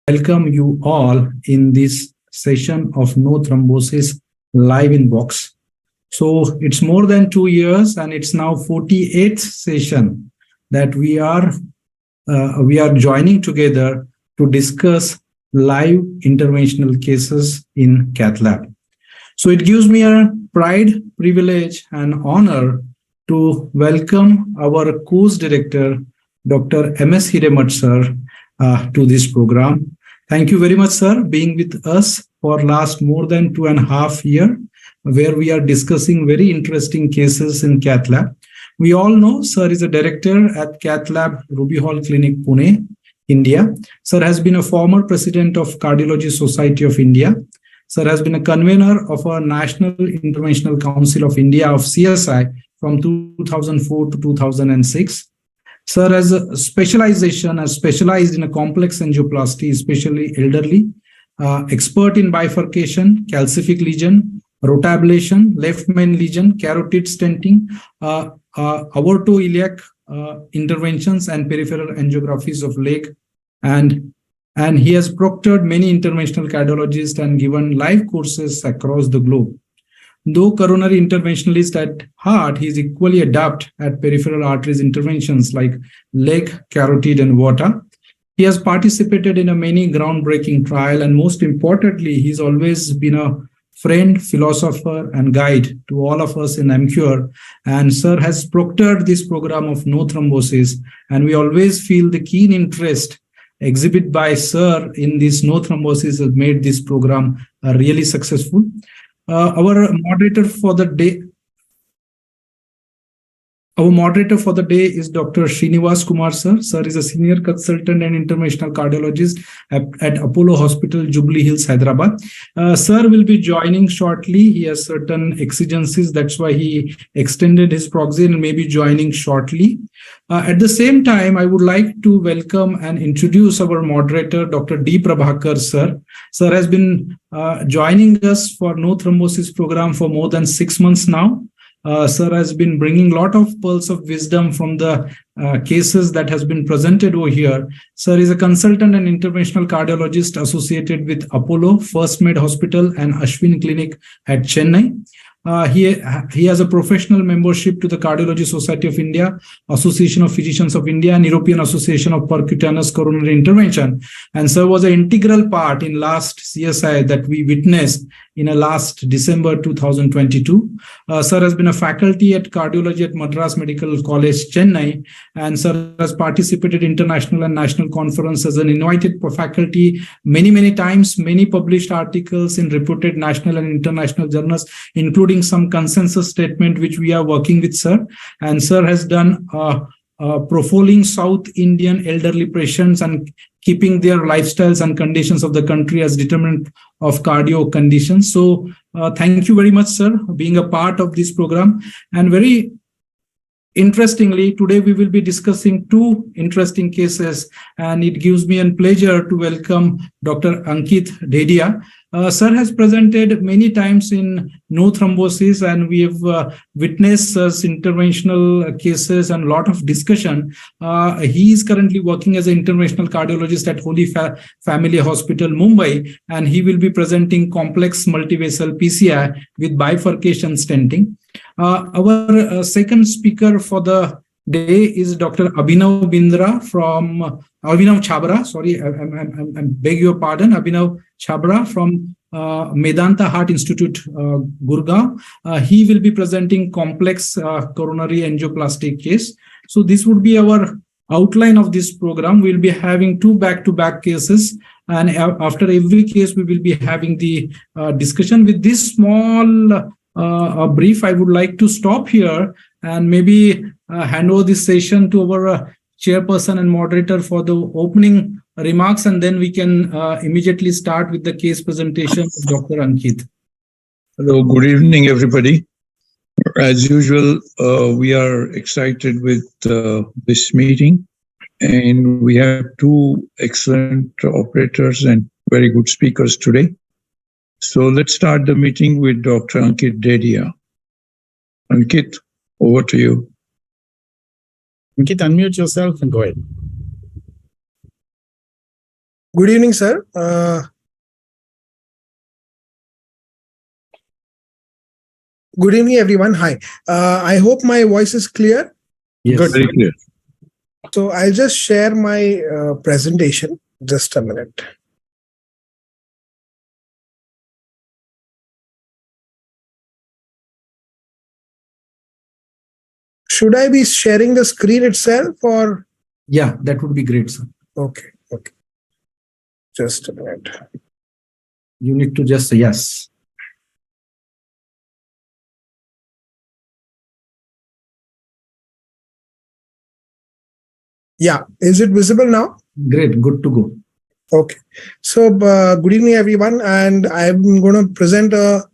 welcome you all in this session of No Thrombosis live in box. So it's more than 2 years and it's now 48th session that we are joining together to discuss live interventional cases in cath lab. So it gives me a pride, privilege and honor to welcome our course director, Dr. M.S. Hiremat sir, to this program. Thank you very much, sir, being with us for last more than 2.5 years, where we are discussing very interesting cases in cath lab. We all know sir is a director at cath lab Ruby Hall Clinic, Pune, India. Sir has been a former president of Cardiology Society of India. Sir has been a convener of a National Interventional Council of India of CSI from 2004 to 2006. Sir has a specialized in a complex angioplasty, especially elderly, expert in bifurcation, calcific lesion, rotablation, left main lesion, carotid stenting, aortoiliac interventions and peripheral angiographies of leg. And he has proctored many interventional cardiologists and given live courses across the globe. Though coronary interventionalist at heart, he is equally adept at peripheral arteries interventions like leg, carotid, and aorta. He has participated in many groundbreaking trials, and most importantly, he's always been a friend, philosopher, and guide to all of us in Emcure. And sir has proctored this program of no thrombosis, and we always feel the keen interest exhibited by sir in this no thrombosis has made this program really successful. Our moderator for the day is Dr. Srinivas Kumar sir. Sir is a senior consultant and interventional cardiologist at Apollo Hospital, Jubilee Hills, Hyderabad. Sir will be joining shortly. He has certain exigencies. That's why he extended his proxy and may be joining shortly. At the same time, I would like to welcome and introduce our moderator, Dr. D. Prabhakar sir. Sir has been joining us for no thrombosis program for more than 6 months now. Sir has been bringing a lot of pearls of wisdom from the cases that has been presented over here. Sir is a consultant and interventional cardiologist associated with Apollo, First Med Hospital and Ashwin Clinic at Chennai. He has a professional membership to the Cardiology Society of India, Association of Physicians of India, and European Association of Percutaneous Coronary Intervention. And sir was an integral part in last CSI that we witnessed in last December 2022. Sir has been a faculty at cardiology at Madras Medical College, Chennai, and sir has participated in international and national conferences as an invited faculty many times, many published articles in reputed national and international journals, including some consensus statement which we are working with sir. And sir has done profiling South Indian elderly patients and keeping their lifestyles and conditions of the country as determinant of cardio conditions. So thank you very much, sir, being a part of this program. And very interestingly, today we will be discussing 2 interesting cases, and it gives me a pleasure to welcome Dr. Ankit Dedia. Sir has presented many times in no thrombosis, and we have witnessed interventional cases and a lot of discussion. He is currently working as an interventional cardiologist at Holy Family Hospital, Mumbai, and he will be presenting complex multivessel PCI with bifurcation stenting. Our second speaker for the day is Dr. Abhinav Chabra. Sorry, I beg your pardon. Abhinav Chabra from Medanta Heart Institute, Gurgaon. He will be presenting complex coronary angioplasty case. So this would be our outline of this program. We'll be having 2 back-to-back cases, and after every case, we will be having the discussion. With this small brief, I would like to stop here and maybe hand over this session to our chairperson and moderator for the opening remarks, and then we can immediately start with the case presentation of Dr. Ankit. Hello, good evening, everybody. As usual, we are excited with this meeting, and we have 2 excellent operators and very good speakers today. So let's start the meeting with Dr. Ankit Dedia. Ankit, over to you. Ankit, unmute yourself and go ahead. Good evening, sir. Good evening, everyone. Hi. I hope my voice is clear. Yes. Good, very clear. So I'll just share my presentation. Just a minute. Should I be sharing the screen itself or? Yeah, that would be great, sir. Okay. Okay. Just a minute. You need to just say yes. Yeah. Is it visible now? Great. Good to go. Okay. So good evening, everyone. And I'm going to present a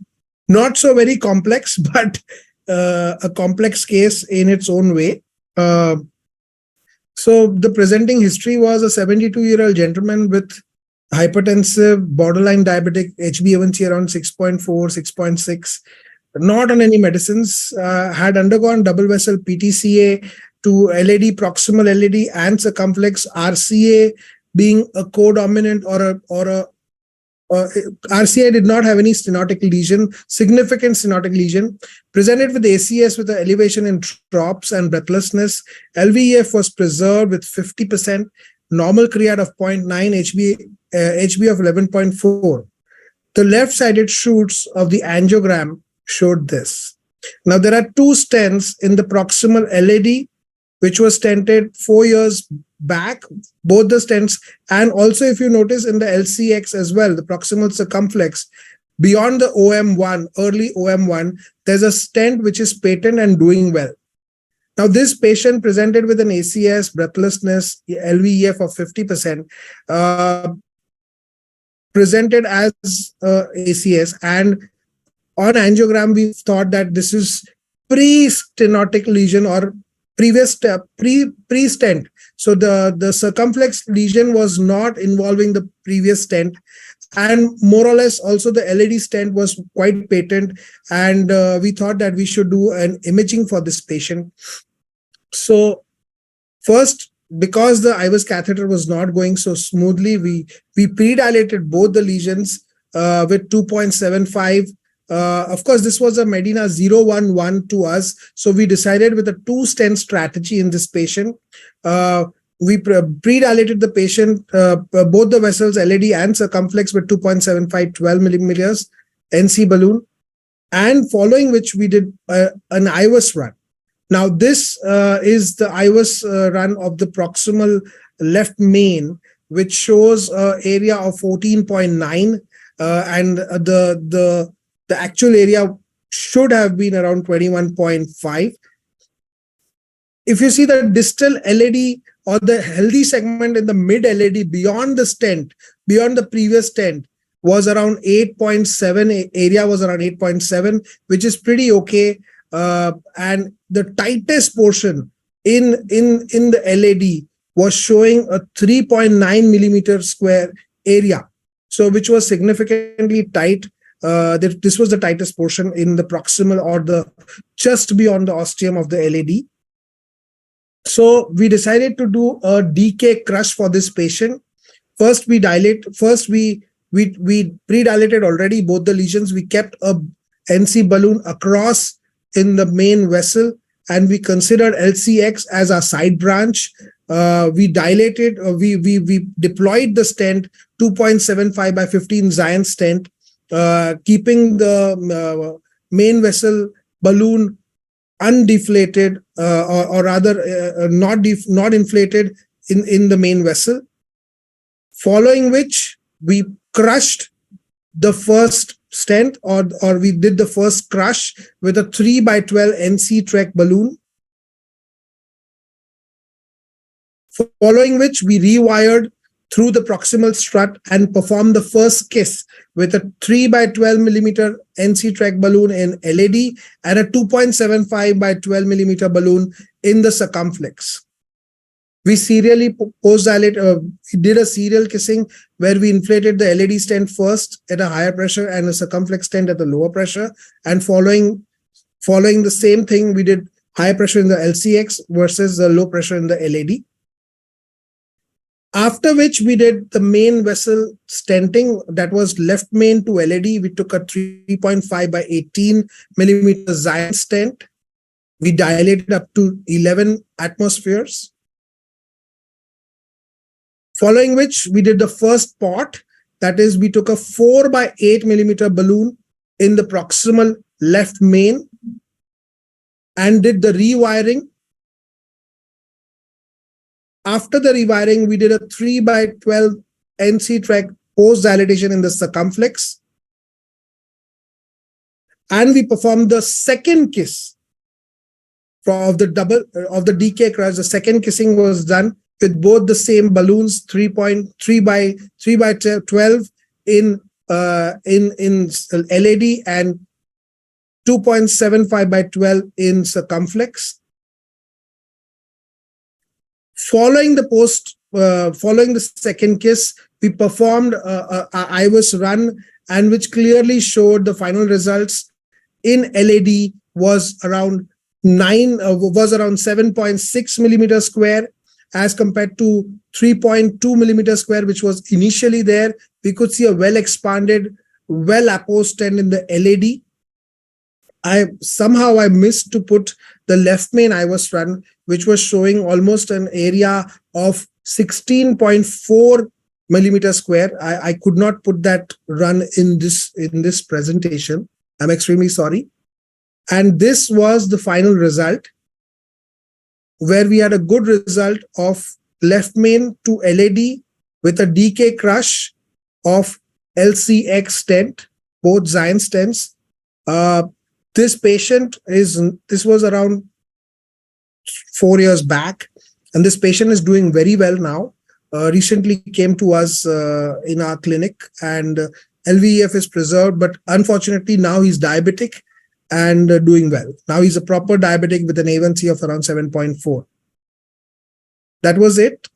not so very complex, but a complex case in its own way. So the presenting history was a 72-year-old gentleman with hypertensive, borderline diabetic, HbA1c around 6.4, 6.6, not on any medicines, had undergone double vessel PTCA to LAD, proximal LAD and circumflex, RCA being a codominant or a RCA did not have any stenotic lesion, significant stenotic lesion, presented with ACS with an elevation in TROPS and breathlessness. LVEF was preserved with 50%, normal creat of 0.9, HB of 11.4. The left-sided shoots of the angiogram showed this. Now, there are two stents in the proximal LAD, which was stented 4 years back, both the stents, and also if you notice in the LCX as well, the proximal circumflex, beyond the OM1, early OM1, there's a stent which is patent and doing well. Now, this patient presented with an ACS, breathlessness, LVEF of 50%, presented as ACS, and on angiogram, we thought that this is pre-stenotic lesion or previous pre-stent. So the circumflex lesion was not involving the previous stent, and more or less also the LAD stent was quite patent, and we thought that we should do an imaging for this patient. So first, because the IVUS catheter was not going so smoothly, we pre-dilated both the lesions with 2.75. Of course, this was a Medina 011 to us. So we decided with a 2-stent strategy in this patient. We pre-dilated the patient, both the vessels, LAD and circumflex, with 2.75, 12 millimeters NC balloon. And following which we did an IVUS run. Now, this is the IVUS run of the proximal left main, which shows an area of 14.9, and the actual area should have been around 21.5. If you see the distal LAD or the healthy segment in the mid LAD beyond the stent, beyond the previous stent, was around 8.7, area was around 8.7, which is pretty okay. And the tightest portion in the LAD was showing a 3.9 millimeter square area. So which was significantly tight. This was the tightest portion in the proximal or the just beyond the ostium of the LAD. So we decided to do a DK crush for this patient. First, we pre-dilated already both the lesions. We kept a NC balloon across in the main vessel, and we considered LCX as our side branch. We dilated, we deployed the stent 2.75 by 15 Zion stent, keeping the main vessel balloon undeflated, or rather not inflated in the main vessel. Following which we crushed the first stent, or we did the first crush with a 3x12 NC Trek balloon. Following which we rewired through the proximal strut and performed the first kiss with a 3x12 millimeter NC Trek balloon in LAD and a 2.75 by 12 millimeter balloon in the circumflex. We serially we did a serial kissing where we inflated the LAD stent first at a higher pressure and a circumflex stent at the lower pressure. And following the same thing, we did high pressure in the LCX versus the low pressure in the LAD. After which we did the main vessel stenting, that was left main to LED. We took a 3.5 by 18 millimeter Zion stent. We dilated up to 11 atmospheres. Following which we did the first pot, that is we took a 4 by 8 millimeter balloon in the proximal left main and did the rewiring. After the rewiring, we did a 3 by 12 NC track post dilatation in the circumflex. And we performed the second kiss of the DK crush. The second kissing was done with both the same balloons, 3.3 by 12 in LAD and 2.75 by 12 in circumflex. Following the second kiss, we performed a IVUS run, and which clearly showed the final results in LAD was around 7.6 millimeter square as compared to 3.2 millimeter square, which was initially there. We could see a well expanded, well apposed stent in the LAD. I missed to put the left main IVUS run, which was showing almost an area of 16.4 millimeter square. I could not put that run in this presentation. I'm extremely sorry. And this was the final result, where we had a good result of left main to LAD with a DK crush of LCX stent, both Zion stents. This was around 4 years back, and this patient is doing very well now. Recently came to us in our clinic, and LVEF is preserved, but unfortunately now he's diabetic and doing well. Now he's a proper diabetic with an A1C of around 7.4. That was it.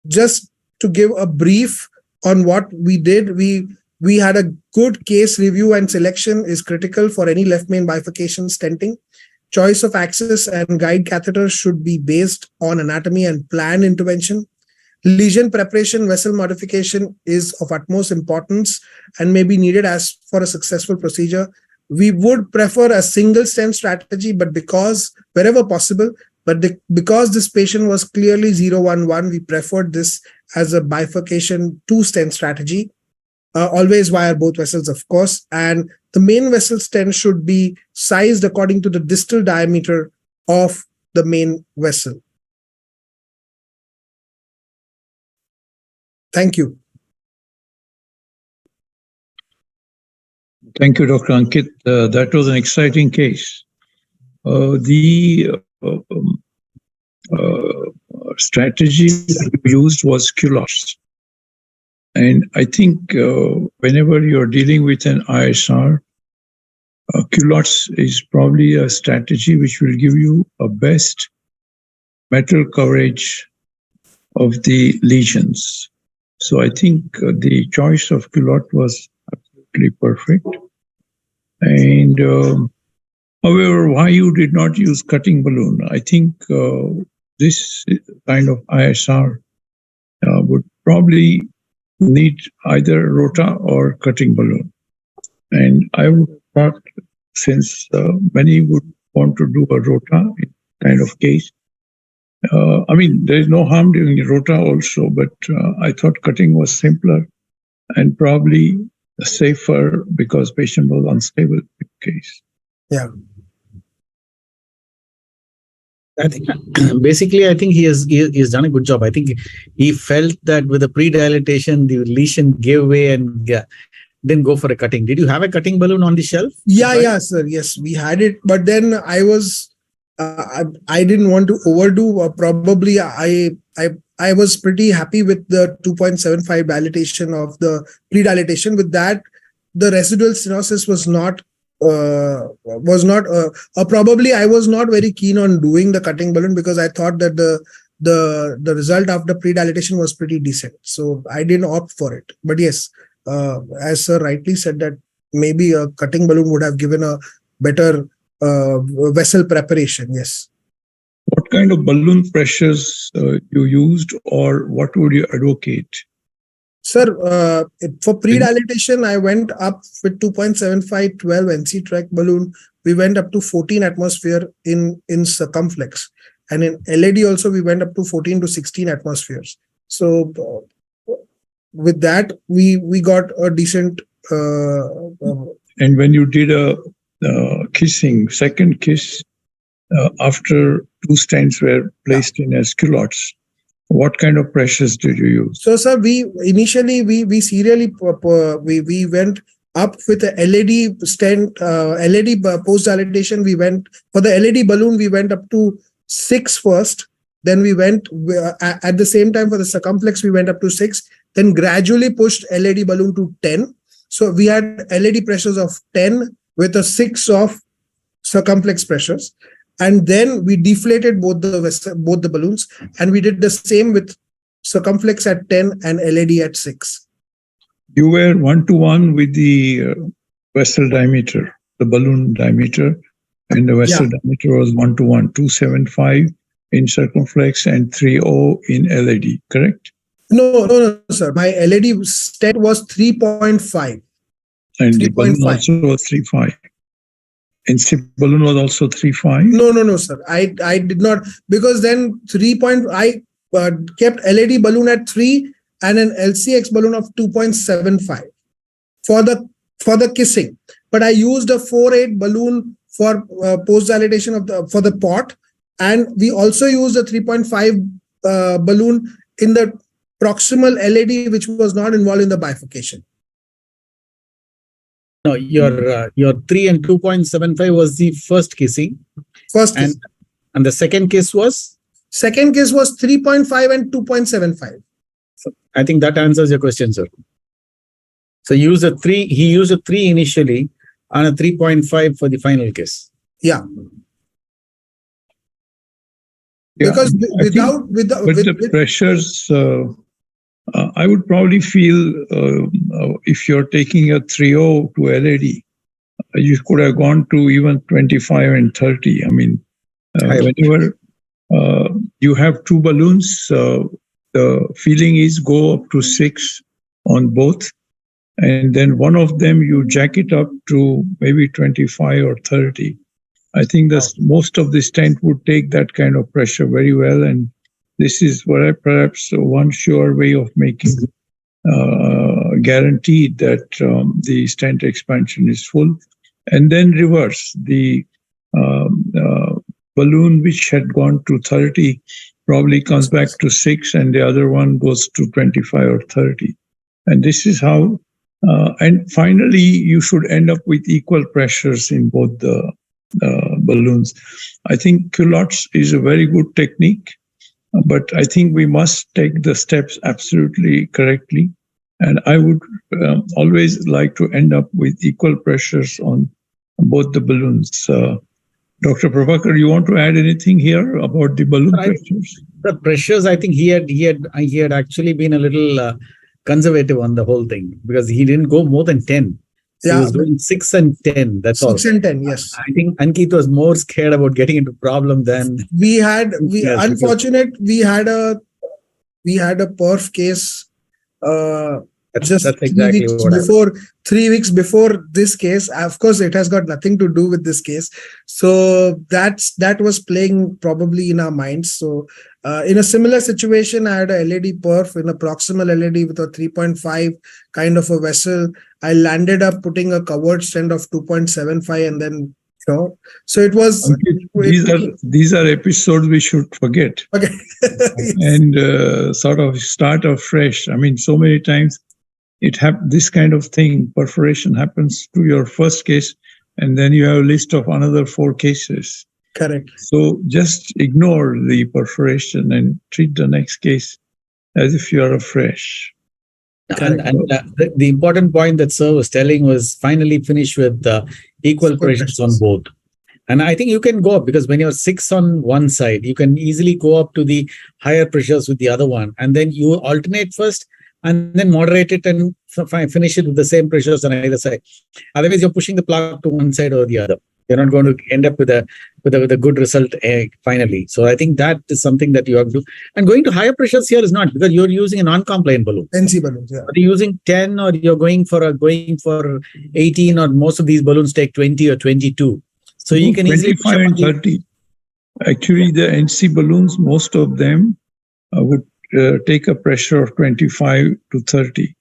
Just to give a brief on what we did, we had a good case review, and selection is critical for any left main bifurcation stenting. Choice of access and guide catheter should be based on anatomy and planned intervention. Lesion preparation, vessel modification is of utmost importance and may be needed as for a successful procedure. We would prefer a single stent strategy, but because wherever possible, because this patient was clearly 011, we preferred this as a bifurcation 2-stent strategy. Always wire both vessels, of course, and the main vessel stent should be sized according to the distal diameter of the main vessel. Thank you. Thank you, Dr. Ankit. That was an exciting case. The strategy used was culottes. And I think whenever you're dealing with an ISR, culottes is probably a strategy which will give you a best metal coverage of the lesions. So I think the choice of culotte was absolutely perfect. And however, why you did not use cutting balloon? I think this kind of ISR would probably need either rota or cutting balloon. And I would have thought, since many would want to do a rota in kind of case, I mean, there is no harm doing a rota also, but I thought cutting was simpler and probably safer because patient was unstable in the case. Yeah. I think basically, I think he has done a good job. I think he felt that with the pre-dilatation, the lesion gave way and didn't go for a cutting. Did you have a cutting balloon on the shelf? Yeah, sir. Yes, we had it, but then I didn't want to overdo. Probably I was pretty happy with the 2.75 dilatation of the pre-dilatation. With that, the residual stenosis was not. Probably I was not very keen on doing the cutting balloon because I thought that the result after pre-dilatation was pretty decent. So I didn't opt for it. But yes, as sir rightly said, that maybe a cutting balloon would have given a better vessel preparation. Yes. what kind of balloon pressures you used, or what would you advocate? Sir, for pre-dilatation, I went up with 2.75 12 NC track balloon. We went up to 14 atmosphere in circumflex. And in LED also, we went up to 14 to 16 atmospheres. So with that, we got a decent... And when you did a kissing, second kiss, after 2 stents were placed in as culottes, what kind of pressures did you use? So, sir, we initially serially we went up with a LED stent, LED post dilatation. We went for the LED balloon. We went up to 6 first. Then we went at the same time for the circumflex. We went up to 6. Then gradually pushed LED balloon to 10. So we had LED pressures of 10 with a 6 of circumflex pressures. And then we deflated both the balloons, and we did the same with circumflex at 10 and LED at 6. You were 1-to-1 with the vessel diameter, the balloon diameter, and the vessel diameter was 1-to-1, 275 in circumflex and 30 in LED, correct? No, sir. My LED stent was 3.5. And the balloon also was 3.5. And SIP balloon was also 3.5? No, sir. I did not, because then I kept LED balloon at 3 and an LCX balloon of 2.75 for the kissing. But I used a 4.8 balloon for post dilatation for the pot, and we also used a 3.5 balloon in the proximal LED, which was not involved in the bifurcation. No, your 3 and 2.75 was the first kissing. First kiss. And the second kiss was? Second kiss was 3.5 and 2.75. So I think that answers your question, sir. So he used a 3 initially and a 3.5 for the final kiss. Yeah. Because with the pressures, I would probably feel if you're taking a 3.0 to LED, you could have gone to even 25 and 30. I mean, whenever you have 2 balloons, the feeling is go up to 6 on both. And then one of them, you jack it up to maybe 25 or 30. I think that most of the stent would take that kind of pressure very well. And this is perhaps one sure way of making guaranteed that the stent expansion is full. And then reverse, the balloon which had gone to 30 probably comes back to 6, and the other one goes to 25 or 30. And this is how, and finally, you should end up with equal pressures in both the balloons. I think culottes is a very good technique. But I think we must take the steps absolutely correctly. And I would always like to end up with equal pressures on both the balloons. Dr. Prabhakar, you want to add anything here about the balloon pressures? The pressures, I think he had actually been a little conservative on the whole thing, because he didn't go more than 10. He was doing 6 and 10. That's 6 all. 6 and 10, yes. I think Ankit was more scared about getting into problem than we had a perf case just that's exactly 3 weeks before this case. Of course, it has got nothing to do with this case. So that was playing probably in our minds. So in a similar situation, I had a LED perf in a proximal LED with a 3.5 kind of a vessel. I landed up putting a covered stent of 2.75, and then so it was. These are episodes we should forget. Okay. Yes. And sort of start afresh. I mean, so many times this kind of thing, perforation happens to your first case, and then you have a list of another 4 cases. Correct. So just ignore the perforation and treat the next case as if you are afresh. And the important point that Sir was telling was finally finish with equal pressures on both. And I think you can go up, because when you're 6 on one side, you can easily go up to the higher pressures with the other one. And then you alternate first and then moderate it and finish it with the same pressures on either side. Otherwise, you're pushing the plug to one side or the other. You're not going to end up with a good result finally. So I think that is something that you have to do. And going to higher pressures here is not, because you're using a non-compliant balloon. NC balloons, yeah. Are you using 10, or you're going for 18, or most of these balloons take 20 or 22. So you can easily 25 and 30. Actually, the NC balloons, most of them would take a pressure of 25 to 30.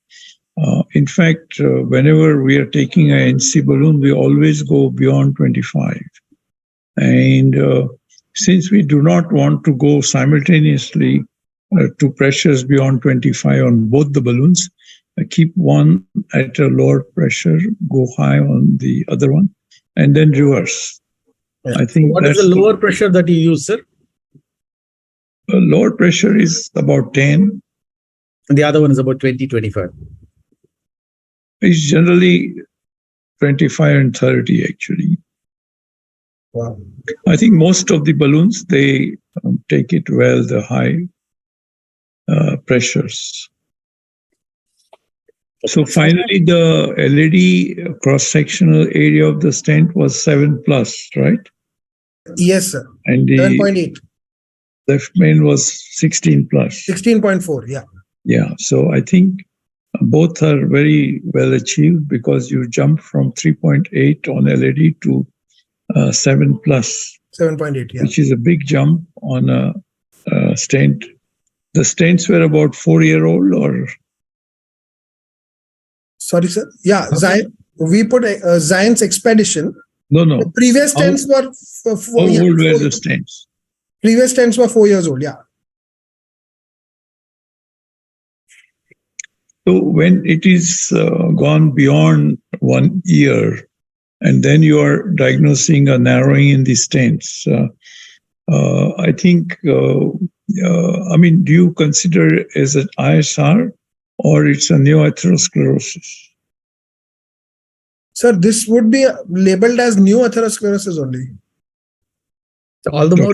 In fact, whenever we are taking an NC balloon, we always go beyond 25. And since we do not want to go simultaneously to pressures beyond 25 on both the balloons, keep one at a lower pressure, go high on the other one, and then reverse. Yeah. I think what is the lower pressure that you use, sir? Lower pressure is about 10. And the other one is about 20, 25. It's generally 25 and 30, actually. Wow. I think most of the balloons, they take it well, the high pressures. So finally, the LED cross-sectional area of the stent was 7+, right? Yes, sir. And the 7.8. left main was 16+. 16.4, yeah. Yeah, so I think both are very well achieved, because you jump from 3.8 on LED to 7+, 7.8, yeah. which is a big jump on a stent. The stents were about 4-year-old, or? Sorry, sir. Yeah, we put Zion's Expedition. No. The previous stents were How old were the stents? Previous stents were 4 years old, yeah. So when it is gone beyond 1 year, and then you are diagnosing a narrowing in the stents, I think, I mean, do you consider it as an ISR, or it's a neoatherosclerosis? Sir, this would be labeled as new atherosclerosis only. So all the more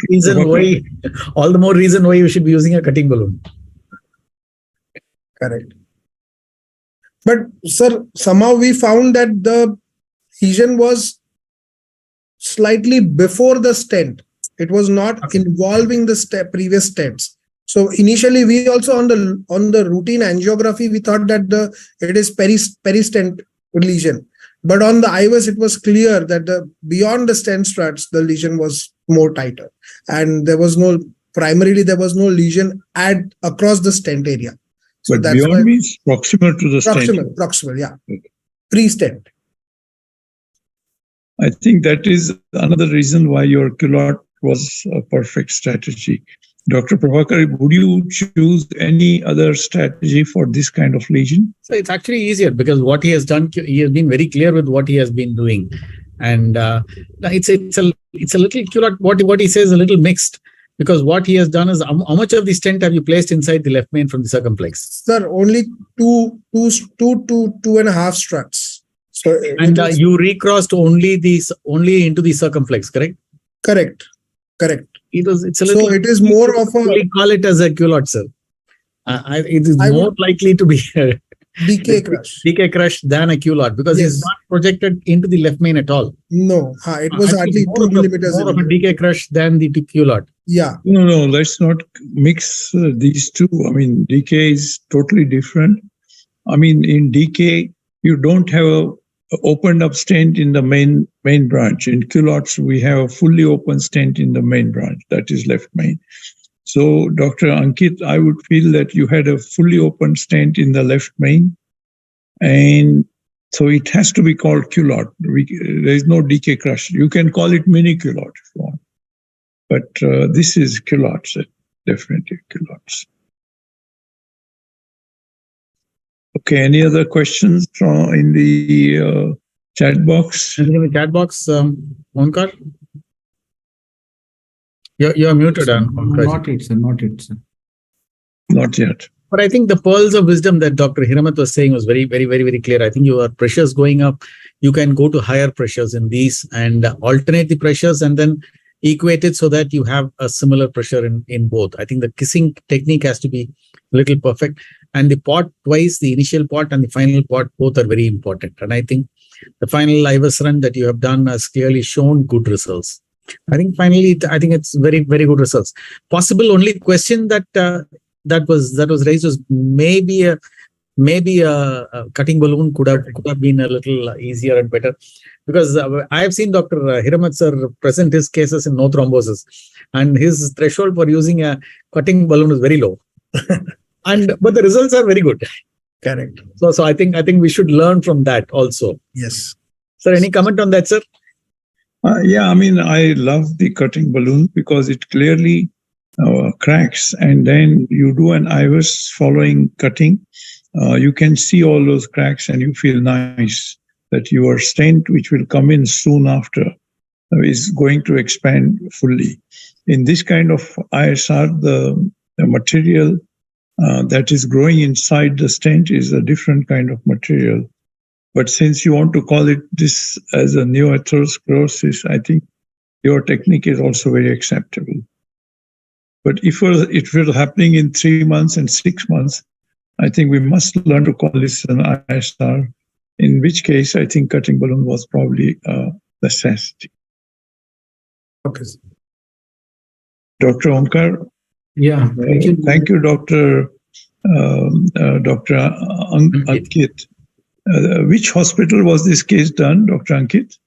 reason why you should be using a cutting balloon. Correct. But sir, somehow we found that the lesion was slightly before the stent. It was not involving the previous stents. So initially, we also on the routine angiography, we thought that it is peristent lesion. But on the IVUS, it was clear that beyond the stent struts, the lesion was more tighter, and there was no lesion across the stent area. So but that's beyond means proximal to the stent. Proximal, yeah. Pre-stent. I think that is another reason why your culotte was a perfect strategy. Dr. Prabhakar, would you choose any other strategy for this kind of lesion? So it's actually easier, because what he has done, he has been very clear with what he has been doing. And it's a little culotte, what he says is a little mixed, because what he has done is, how much of the stent have you placed inside the left main from the circumflex? Sir, only two to 2.5 struts. So and you recrossed only into the circumflex, correct? Correct. It's a little. So it is more of a. We call it as a culotte, sir. It is more likely to be DK crush. DK crush than a culotte, because it's not projected into the left main at all. No, it was hardly 2 millimeters. More of a DK crush than the culotte. Yeah. No, let's not mix these two. I mean, DK is totally different. I mean, in DK, you don't have a opened up stent in the main branch. In culottes, we have a fully open stent in the main branch, that is left main. So, Dr. Ankit, I would feel that you had a fully open stent in the left main, and so it has to be called culotte. There is no DK crush. You can call it mini culotte if you want, but this is culottes, definitely culottes. Okay, any other questions in the chat box? Anything in the chat box, Onkar? You're muted, Onkar. Not yet, sir. Not yet. But I think the pearls of wisdom that Dr. Hiramat was saying was very, very, very, very clear. I think your pressures going up, you can go to higher pressures in these and alternate the pressures and then equate it so that you have a similar pressure in both. I think the kissing technique has to be a little perfect. And the pot twice, the initial pot and the final pot, both are very important. And I think the final IVUS run that you have done has clearly shown good results. I think it's very, very good results. Possible only question that that was raised was maybe a cutting balloon could have been a little easier and better, because I have seen Dr. Hiramat sir present his cases in no thrombosis, and his threshold for using a cutting balloon is very low, but the results are very good. Correct. So I think we should learn from that also. Yes. Sir, any comment on that, sir? Yeah, I mean, I love the cutting balloon because it clearly cracks, and then you do an IVUS following cutting. You can see all those cracks, and you feel nice that your stent, which will come in soon after, is going to expand fully. In this kind of ISR, the material that is growing inside the stent is a different kind of material. But since you want to call it this as a new atherosclerosis, I think your technique is also very acceptable. But if it were happening in 3 months and 6 months, I think we must learn to call this an ISR, in which case I think cutting balloon was probably a necessity. Okay. Dr. Omkar? Yeah. Thank you, Dr. Ankit. Which hospital was this case done, Dr. Ankit?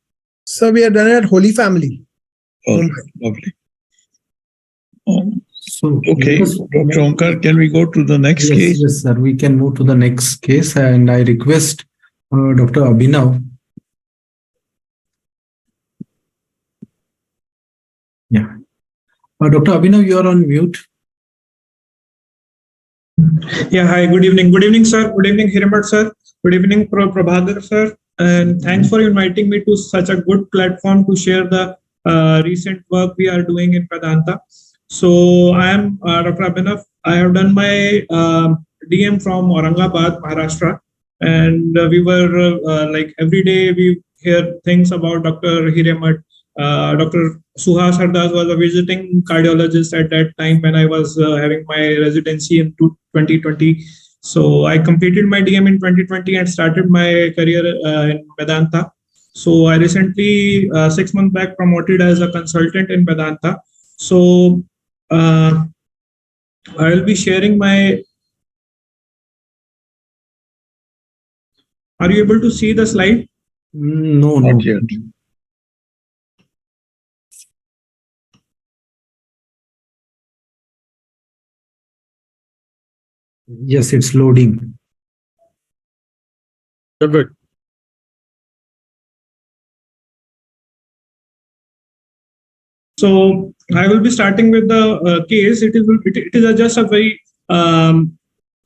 So we are done at Holy Family. Oh, lovely. So, okay, Dr. Omkar, can we go to the next case? Yes, sir. We can move to the next case, and I request Dr. Abhinav. Yeah. Dr. Abhinav, you are on mute. Yeah, hi, good evening. Good evening, sir. Good evening, Hiramat sir. Good evening, Prabhadar sir. And thanks for inviting me to such a good platform to share the recent work we are doing in Vedanta. So I am Dr. Abhinav. I have done my DM from Aurangabad, Maharashtra. And we were like every day we hear things about Dr. Hiramat. Dr. Suhas Hardas was a visiting cardiologist at that time when I was having my residency in 2020. So I completed my DM in 2020 and started my career in Vedanta. So I recently, 6 months back, promoted as a consultant in Vedanta. So I will be sharing my... Are you able to see the slide? No, Not yet. Yes, it's loading. So good. So I will be starting with the case. It is just a very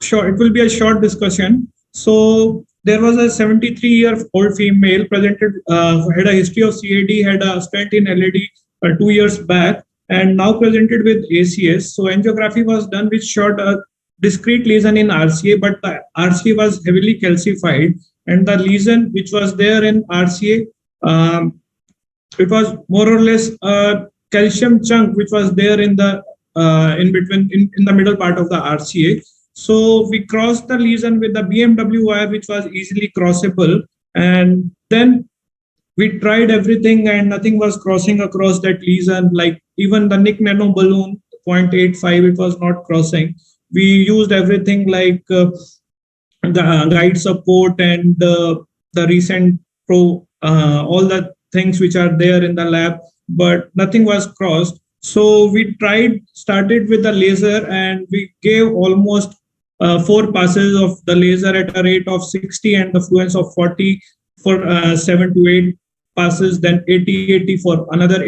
short. It will be a short discussion. So there was a 73-year-old female presented, had a history of CAD, had a stent in LED 2 years back, and now presented with ACS. So angiography was done, which showed a discrete lesion in RCA, but the RCA was heavily calcified, and the lesion which was there in RCA, it was more or less a calcium chunk which was there in the in the middle part of the RCA. So we crossed the lesion with the BMW wire, which was easily crossable, and then we tried everything and nothing was crossing across that lesion. Like even the Nick Nano balloon 0.85, it was not crossing. We used everything like the guide support and the recent all the things which are there in the lab, but nothing was crossed. So we started with the laser, and we gave almost 4 passes of the laser at a rate of 60 and the fluence of 40 for 7 to 8 passes, then 80 for another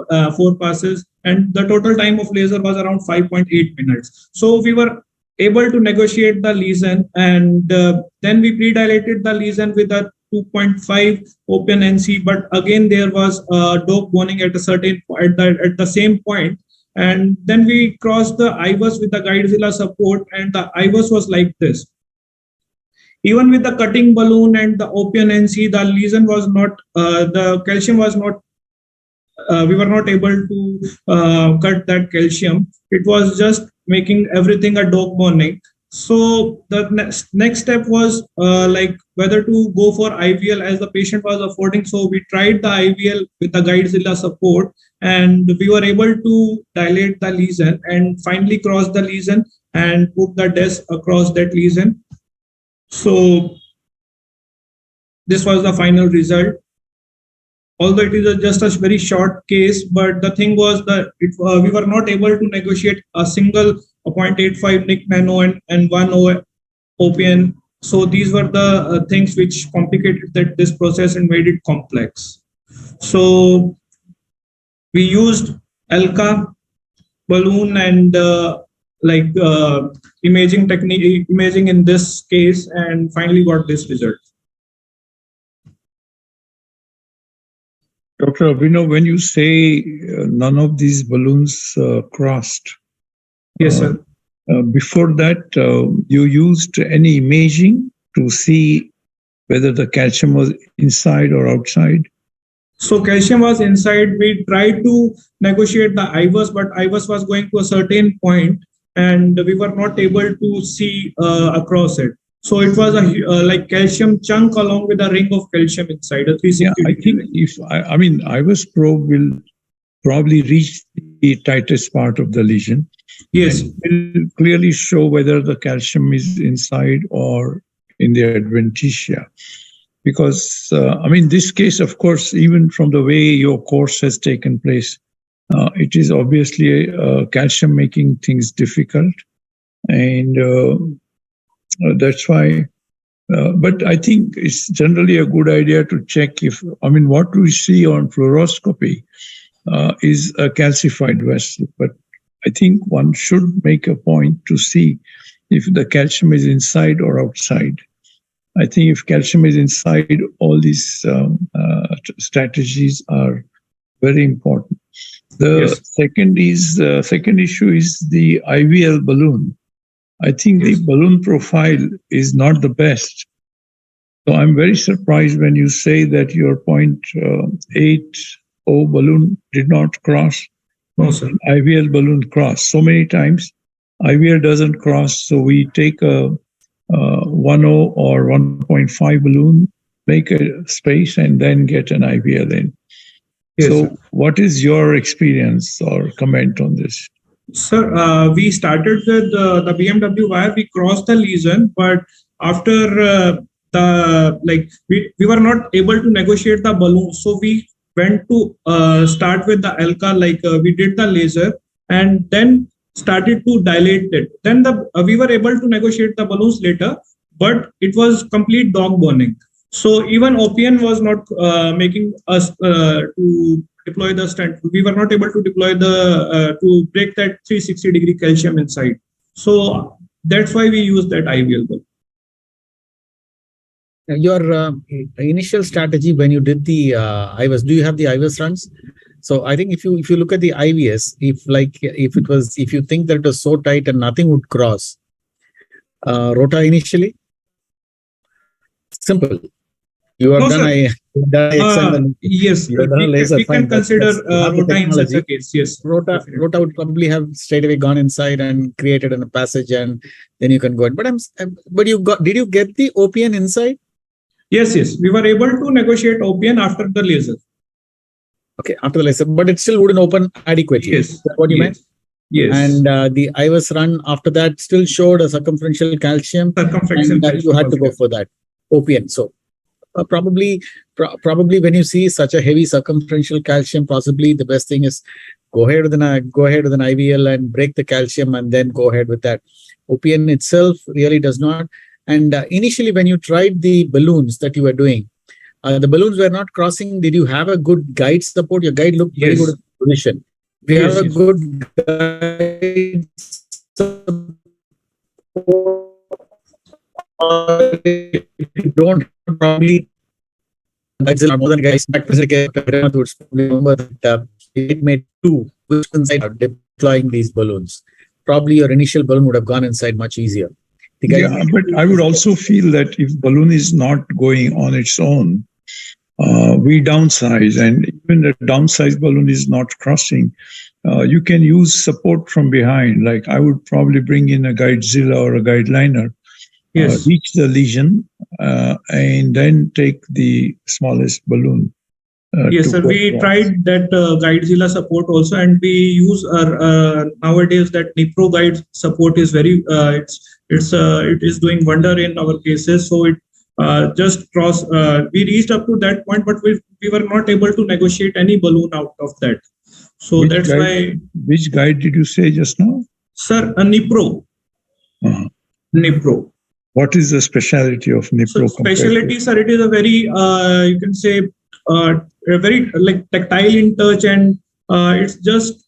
4 passes, and the total time of laser was around 5.8 minutes. So we were able to negotiate the lesion, and then we pre-dilated the lesion with a 2.5 open NC, but again there was dope boning at the same point. And then we crossed the IVUS with the Guidezilla support, and the IVUS was like this. Even with the cutting balloon and the open NC, the lesion was not, the calcium was not, we were not able to cut that calcium. It was just making everything a dope boning. So the next step was like whether to go for IVL as the patient was affording. So we tried the IVL with the Guidezilla support, and we were able to dilate the lesion and finally cross the lesion and put the disc across that lesion. So this was the final result. Although it is just a very short case, but the thing was that we were not able to negotiate a single 0.85 Nic nano and 1 OPN. So these were the things which complicated this process and made it complex. So we used ELCA balloon and imaging technique, imaging in this case, and finally got this result. Dr. Abhinav, when you say none of these balloons crossed, yes, sir. Before that, you used any imaging to see whether the calcium was inside or outside? So calcium was inside. We tried to negotiate the IVUS, but IVUS was going to a certain point, and we were not able to see across it. So it was a like calcium chunk along with a ring of calcium inside a 360. Yeah, I think IVUS probe will probably reach the tightest part of the lesion. Yes, it will clearly show whether the calcium is inside or in the adventitia. Because this case, of course, even from the way your course has taken place, it is obviously calcium making things difficult, and that's why. But I think it's generally a good idea to check what we see on fluoroscopy is a calcified vessel. But I think one should make a point to see if the calcium is inside or outside. I think if calcium is inside, all these strategies are very important. The second issue is the IVL balloon. I think the balloon profile is not the best. So I'm very surprised when you say that your 0.80 balloon did not cross. No, sir. IVL balloon crossed. So many times IVL doesn't cross. So we take a 1.0 or 1.5 balloon, make a space, and then get an IVL in. Yes, so sir. What is your experience or comment on this? Sir, we started with the BMW wire. We crossed the lesion, but after we were not able to negotiate the balloon. So we went to start with the ELCA, we did the laser and then started to dilate it. Then we were able to negotiate the balloons later, but it was complete dog burning. So even OPN was not making us to deploy the stent. We were not able to deploy to break that 360-degree calcium inside. So that's why we used that IVL balloon. Your initial strategy when you did the IVUS, do you have the IVUS runs? So I think if you look at the IVS, if you think that it was so tight and nothing would cross, rota initially, simple. You have done yes, we can consider rota in such a case. Yes, rota would probably have straight away gone inside and created a passage, and then you can go in. But did you get the OPN inside? Yes, we were able to negotiate OPN after the laser. Okay, after the laser, but it still wouldn't open adequately. Yes. Is that what you meant? Yes. And the IVUS run after that still showed a circumferential calcium. And you had to go for that OPN. So probably when you see such a heavy circumferential calcium, possibly the best thing is go ahead with an IVL and break the calcium and then go ahead with that. OPN itself really does not. And initially, when you tried the balloons that you were doing, the balloons were not crossing. Did you have a good guide support? Your guide looked very good in position. We have a good guide support. You don't probably guides are more than guys. Remember that it made two which inside deploying these balloons. Probably your initial balloon would have gone inside much easier. Yeah, but I would also feel that if balloon is not going on its own, we downsize, and even the downsized balloon is not crossing, you can use support from behind. Like I would probably bring in a guidezilla or a guideliner, Yes. reach the lesion, and then take the smallest balloon. Yes, sir. go We across. tried that GuideZilla support also, and we use our nowadays that Nipro Guide support is very it is doing wonder in our cases. So it just cross. We reached up to that point, but we were not able to negotiate any balloon out of that. So Which that's guide- why, Which guide did you say just now? sir, Nipro. Uh-huh. Nipro. What is the speciality of So Nipro? specialty, sir, it is a very you can say a very like tactile in touch, and it's just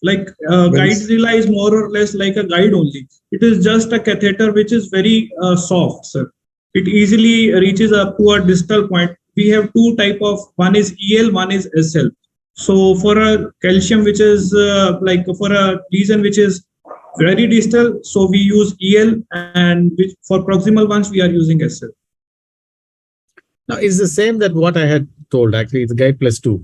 like GuideZilla is more or less like a guide only. It is just a catheter which is very soft, sir. It easily reaches up to a distal point. We have two type of, one is EL, one is SL. So for a calcium which is like for a lesion which is very distal, so we use EL, and which for proximal ones we are using SL. Now, it's the same that what I had told. Actually, it's guide plus 2.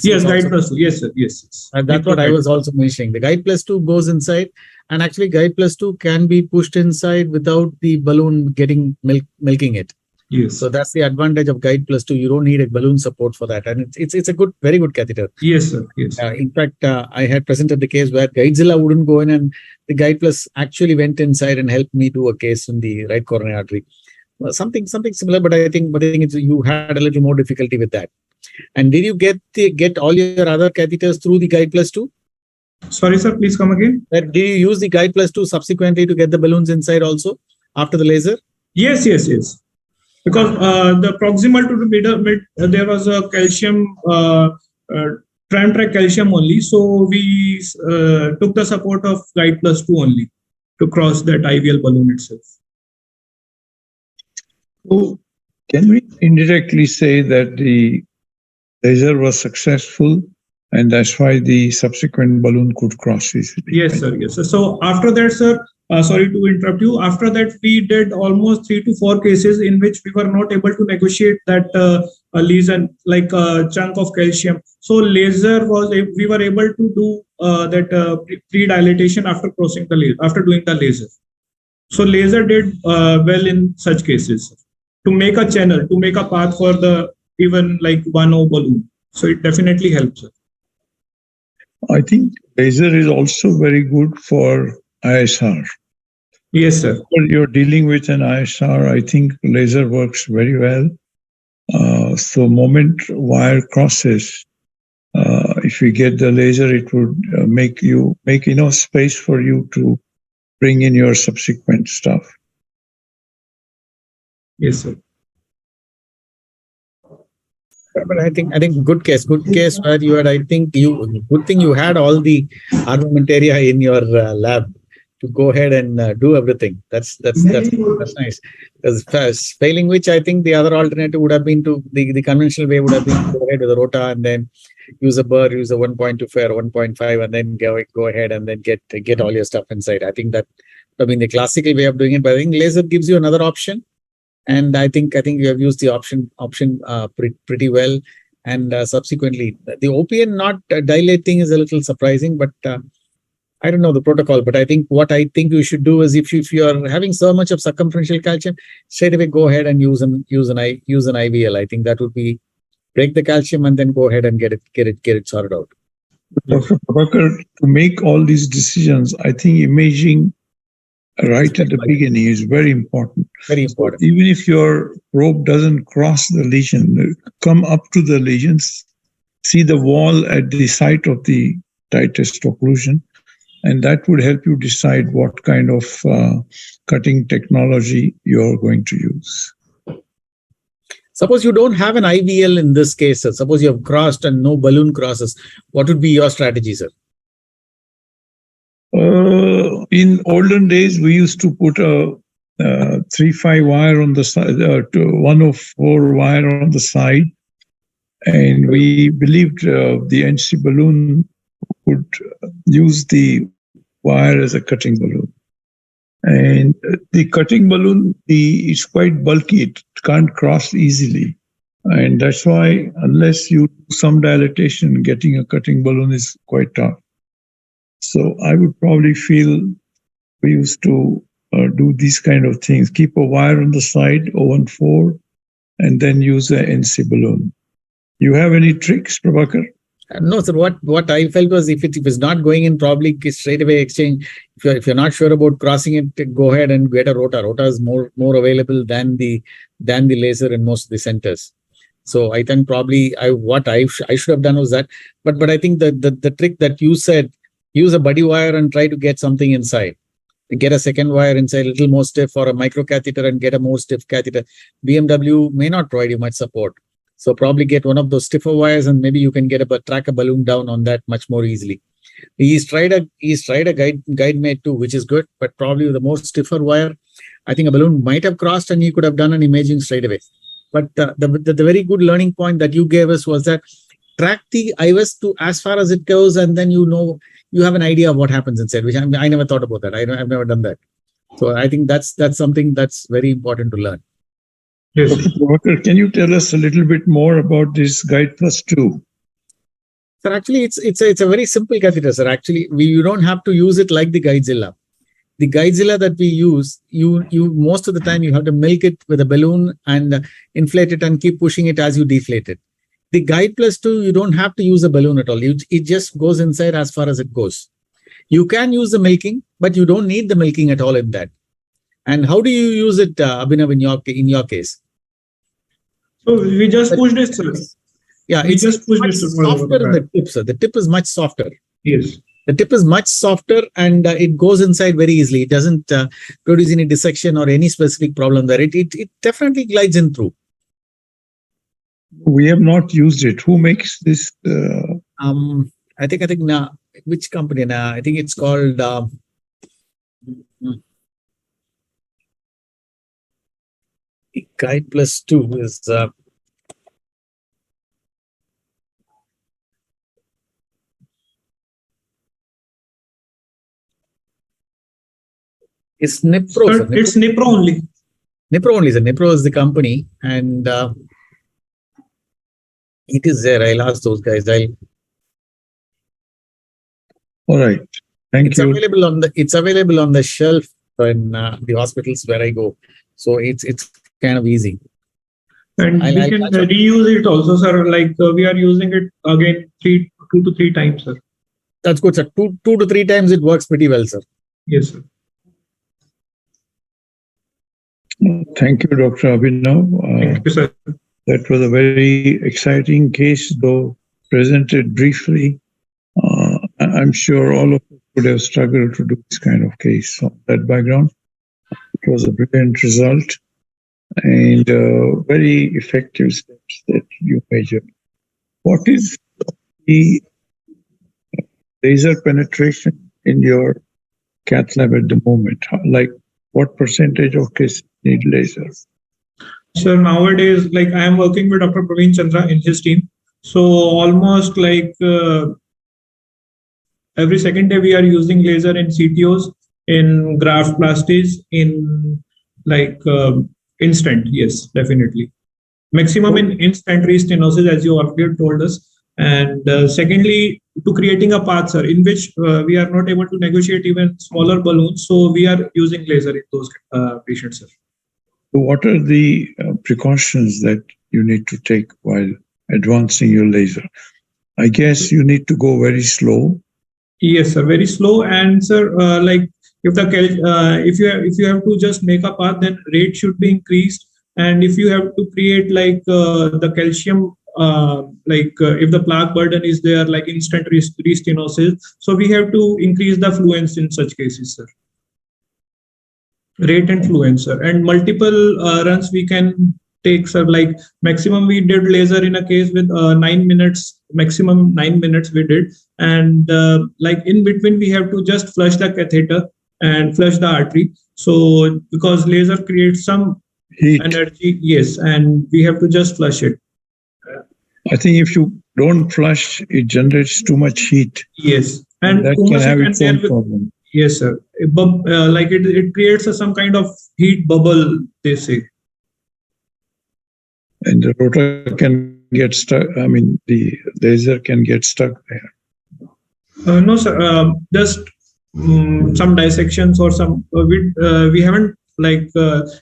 Yes, guide plus 2. Yes, sir. Yes. And that's what I was also mentioning. The guide plus 2 goes inside, and actually guide plus 2 can be pushed inside without the balloon getting milking it. Yes. So that's the advantage of guide plus 2. You don't need a balloon support for that, and it's a good, very good catheter. Yes, sir. Yes. In fact, I had presented the case where GuideZilla wouldn't go in, and the guide plus actually went inside and helped me do a case in the right coronary artery. Something similar, but I think you had a little more difficulty with that. And did you get all your other catheters through the guide plus 2? Sorry, sir. Please come again. Did you use the guide plus 2 subsequently to get the balloons inside also after the laser? Yes. Because the proximal to the mid there was a calcium tram track calcium only, so we took the support of guide plus 2 only to cross that IVL balloon itself. So can we indirectly say that the laser was successful, and that's why the subsequent balloon could cross easily? Yes, sir. Yes, sir. So after that, sir, sorry to interrupt you. After that, we did almost 3 to 4 cases in which we were not able to negotiate that lesion, like a chunk of calcium. So laser we were able to do that pre-dilatation after crossing the laser, after doing the laser. So laser did well in such cases to make a channel, to make a path for the even like 1O balloon. So it definitely helps. I think laser is also very good for ISR. Yes, sir. When you're dealing with an ISR, I think laser works very well. So moment wire crosses, if you get the laser, it would make enough space for you to bring in your subsequent stuff. Yes, sir. But I think good case where you had, good thing you had all the armamentaria in your lab to go ahead and do everything. That's nice. Because failing which, I think the other alternative would have been to the conventional way would have been to go ahead with a rota and then use a burr, use a 1.25 or 1.5, and then go ahead and then get all your stuff inside. I think that would have been the classical way of doing it. But I think laser gives you another option. And I think you have used the option pretty well. And subsequently, the OPN not dilating is a little surprising, but I don't know the protocol. But I think what I think you should do is if you are having so much of circumferential calcium, straight away go ahead and use an IVL. I think that would be break the calcium and then go ahead and get it sorted out. Dr. Prabhakar, to make all these decisions, I think imaging right at the beginning is very important. Very important. So even if your probe doesn't cross the lesion, come up to the lesions, see the wall at the site of the tightest occlusion, and that would help you decide what kind of cutting technology you're going to use. Suppose you don't have an IVL in this case, sir. Suppose you have crossed and no balloon crosses. What would be your strategy, sir? In olden days, we used to put a 3-5 wire on the side, 104 wire on the side, and we believed the NC balloon would use the wire as a cutting balloon. And the cutting balloon is quite bulky; it can't cross easily. And that's why, unless you do some dilatation, getting a cutting balloon is quite tough. So I would probably feel we used to do these kind of things. Keep a wire on the side, 014, and then use a NC balloon. You have any tricks, Prabhakar? No, sir. What I felt was if it's not going in, probably straight away exchange. If you're not sure about crossing it, go ahead and get a rota. Rota is more available than the laser in most of the centers. So I think probably I should have done was that. But I think the trick that you said, use a buddy wire and try to get something inside. Get a second wire inside, a little more stiff, or a micro catheter and get a more stiff catheter. BMW may not provide you much support. So probably get one of those stiffer wires, and maybe you can track a balloon down on that much more easily. He's tried a guide mate too, which is good, but probably with a more stiffer wire, I think a balloon might have crossed and you could have done an imaging straight away. But the very good learning point that you gave us was that track the IVS to as far as it goes, and then you have an idea of what happens inside, which I never thought about that. I've never done that. So I think that's something that's very important to learn. Yes. Dr. Prabhakar, can you tell us a little bit more about this Guide Plus 2? Sir, actually, it's a very simple catheter, sir. Actually, you don't have to use it like the Guidezilla. The Guidezilla that we use, you most of the time you have to milk it with a balloon and inflate it and keep pushing it as you deflate it. The Guide Plus 2, you don't have to use a balloon at all. It just goes inside as far as it goes. You can use the milking, but you don't need the milking at all in that. And how do you use it, Abhinav, in your case? So we just pushed it, sir. Yeah, we it's just pushed it softer in the tip, sir. The tip is much softer. Yes. The tip is much softer and it goes inside very easily. It doesn't produce any dissection or any specific problem there. It definitely glides in through. We have not used it. Who makes this? I think now, which company now? I think it's called. Guide Plus 2 is. It's Nipro. Sir, it's Nipro only. Nipro only. Nipro is the company, and it is there. I'll ask those guys. All right. Thank you. It's available on the shelf in the hospitals where I go. So it's kind of easy. And we can reuse it also, sir. Like we are using it again 2 to 3 times, sir. That's good, sir. 2 to 3 times it works pretty well, sir. Yes, sir. Thank you, Dr. Abhinav. Thank you, sir. That was a very exciting case, though presented briefly. I'm sure all of us would have struggled to do this kind of case on that background. It was a brilliant result and very effective steps that you measured. What is the laser penetration in your cath lab at the moment? Like, what percentage of cases need lasers? Sir, nowadays, like I am working with Dr. Praveen Chandra in his team. So almost like every second day we are using laser in CTOs, in graft plasties, in like instant. Yes, definitely. Maximum in instant restenosis, as you earlier told us. And secondly, to creating a path, sir, in which we are not able to negotiate even smaller balloons. So we are using laser in those patients, sir. So what are the precautions that you need to take while advancing your laser? I guess you need to go very slow. Yes, sir, very slow. And sir, like if you have to just make a path, then rate should be increased. And if you have to create like the calcium, if the plaque burden is there, like instant restenosis, so we have to increase the fluence in such cases, sir. Rate and fluence, sir. And multiple runs we can take, sir. Like maximum we did laser in a case with 9 minutes, maximum 9 minutes we did. And like in between we have to just flush the catheter and flush the artery. So because laser creates some heat, energy, yes, and we have to just flush it. I think if you don't flush, it generates too much heat. Yes, and that can have its own problem. Yes, sir. Like it creates some kind of heat bubble, they say. and the rotor can get stuck. I mean, the laser can get stuck there. No, sir. Just some dissections or some. We haven't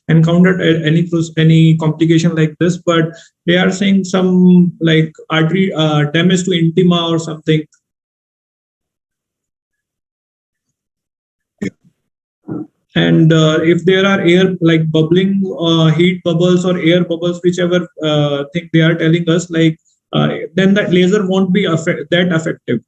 encountered any complication like this, but they are saying some like artery damage to intima or something. And if there are air like bubbling, heat bubbles or air bubbles, whichever thing they are telling us, then that laser won't be that effective.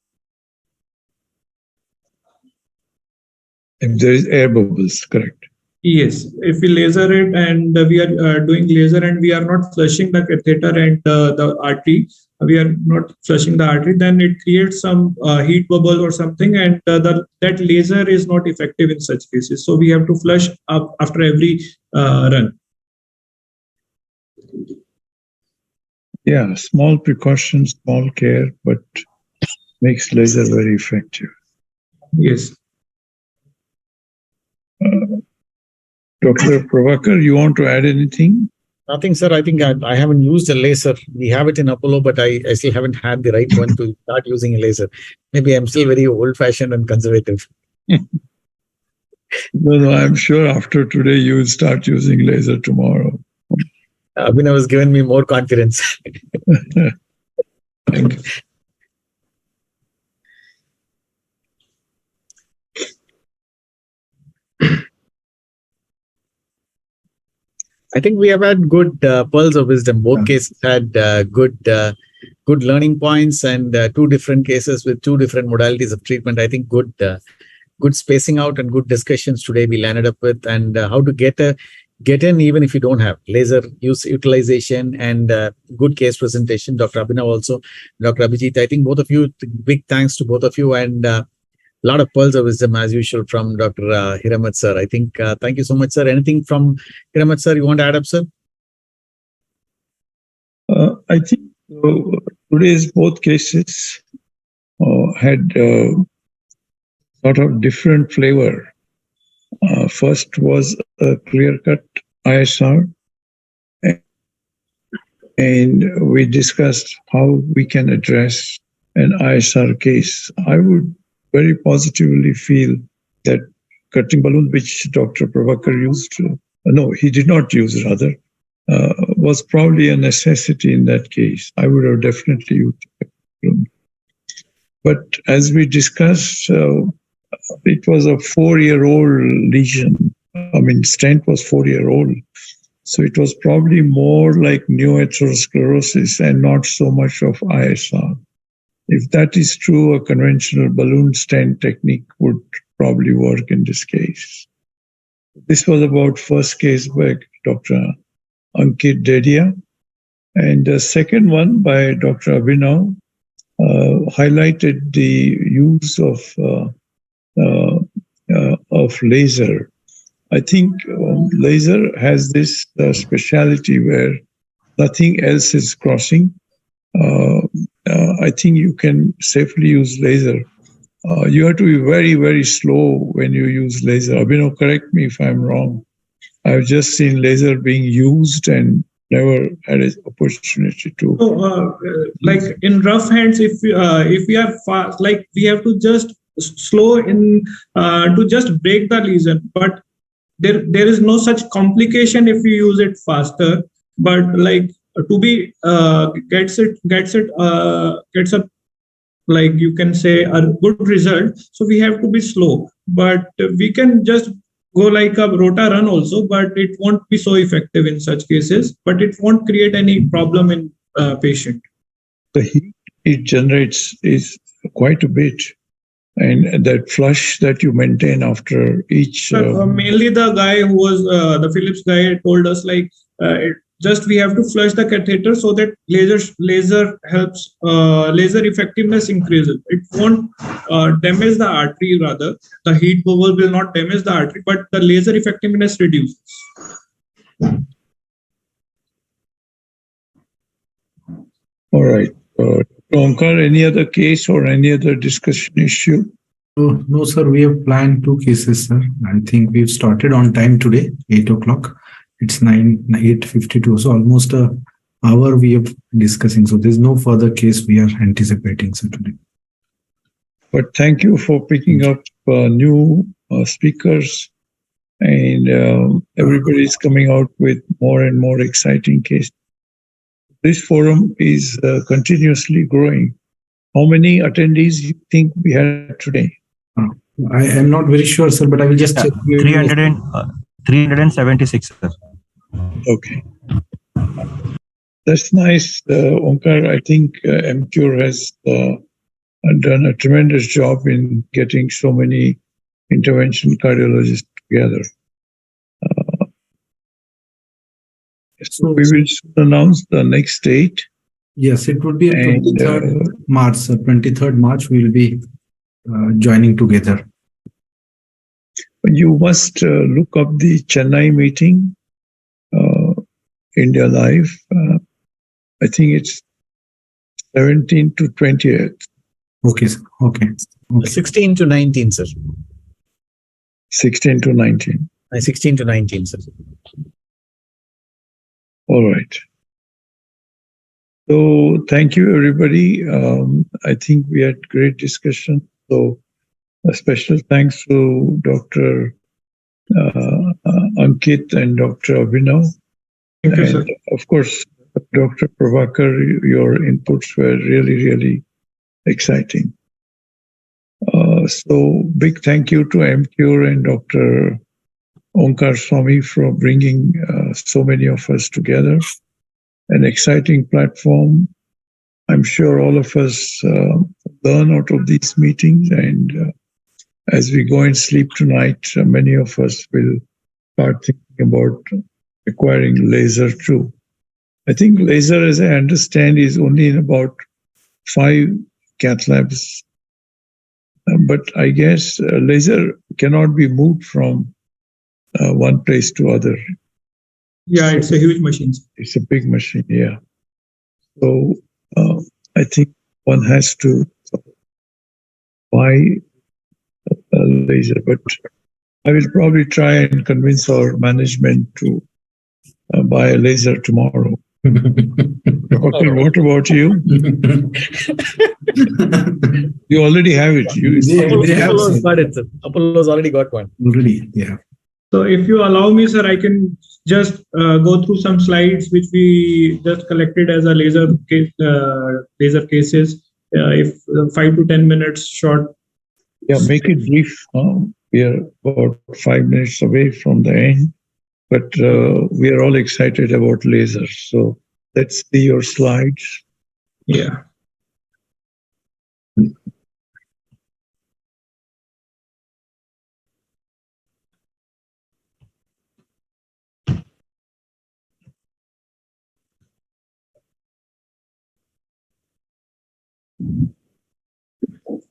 If there is air bubbles, correct. Yes, if we laser it and we are doing laser and we are not flushing the catheter and the artery, we are not flushing the artery, then it creates some heat bubble or something, and that laser is not effective in such cases. So we have to flush up after every run. Yeah, small precautions, small care, but makes laser very effective. Yes. Dr. Prabhakar, you want to add anything? Nothing, sir. I think I haven't used a laser. We have it in Apollo, but I still haven't had the right one to start using a laser. Maybe I'm still very old-fashioned and conservative. No, I'm sure after today you will start using laser tomorrow. Abhinav has given me more confidence. Thank you. I think we have had good pearls of wisdom. Both cases had good learning points, and two different cases with two different modalities of treatment. I think good spacing out and good discussions today we landed up with, and how to get in even if you don't have laser utilization, and good case presentation. Dr. Abhinav also, Dr. Abhijit. I think both of you, big thanks to both of you, and a lot of pearls of wisdom as usual from Dr. Hiramat sir. I think thank you so much, sir. Anything from Hiramat sir you want to add up, sir? I think today's both cases had sort of different flavor. First was a clear-cut ISR, and we discussed how we can address an ISR case. I would very positively feel that cutting balloon, which Dr. Prabhakar used, he did not use rather, was probably a necessity in that case. I would have definitely used balloon. But as we discussed, it was a 4-year-old lesion. I mean, stent was 4-year-old. So it was probably more like neoatherosclerosis and not so much of ISR. If that is true, a conventional balloon stent technique would probably work in this case. This was about first case by Dr. Ankit Dedia. And the second one by Dr. Abhinav highlighted the use of laser. I think laser has this speciality where nothing else is crossing. I think you can safely use laser. You have to be very, very slow when you use laser. Abhinav, correct me if I'm wrong. I've just seen laser being used and never had an opportunity to. So, like in rough hands, if we are fast, like we have to just slow in to just break the lesion. But there is no such complication if you use it faster. But like to be gets a, like you can say, a good result. So we have to be slow. But we can just go like a rota run also, but it won't be so effective in such cases. But it won't create any problem in patient. The heat it generates is quite a bit. And that flush that you maintain after each... mainly the guy who was, the Philips guy told us like, just we have to flush the catheter so that laser helps, laser effectiveness increases. It won't damage the artery rather. The heat bubble will not damage the artery, but the laser effectiveness reduces. All right. Omkar, any other case or any other discussion issue? No, sir. We have planned 2 cases, sir. I think we've started on time today, 8 o'clock. It's 8:52, so almost a hour we are discussing. So there's no further case we are anticipating, sir, today. But thank you for picking up new speakers, and everybody is coming out with more and more exciting cases. This forum is continuously growing. How many attendees you think we had today? I am not very sure, sir, but I will just check. 376, sir. Okay. That's nice, Omkar. I think Emcure has done a tremendous job in getting so many interventional cardiologists together. So we will soon announce the next date. Yes, it would be on 23rd March. So 23rd March, we will be joining together. You must look up the Chennai meeting, India Live. I think it's 17th to 20th. Okay, sir. Okay. 16 to 19, sir. 16 to 19. 16 to 19, sir. All right. So thank you, everybody. I think we had great discussion. So a special thanks to Dr. Ankit and Dr. Abhinav. Thank you, sir. Of course, Dr. Prabhakar, your inputs were really, really exciting. So big thank you to Emcure and Dr. Omkar Swami for bringing so many of us together. An exciting platform. I'm sure all of us learn out of these meetings, and as we go and sleep tonight, many of us will start thinking about acquiring laser too. I think laser, as I understand, is only in about 5 cath labs. But I guess laser cannot be moved from one place to other. Yeah, it's a huge machine. It's a big machine, yeah. So I think one has to buy a laser, but I will probably try and convince our management to buy a laser tomorrow. Okay, what about you? You already have it. Apollo's got it, sir. Apollo's already got one. Already, yeah. So if you allow me, sir, I can just go through some slides which we just collected as a laser cases. If 5 to 10 minutes short. Yeah, make it brief. We are about 5 minutes away from the end, but we are all excited about lasers. So let's see your slides. Yeah.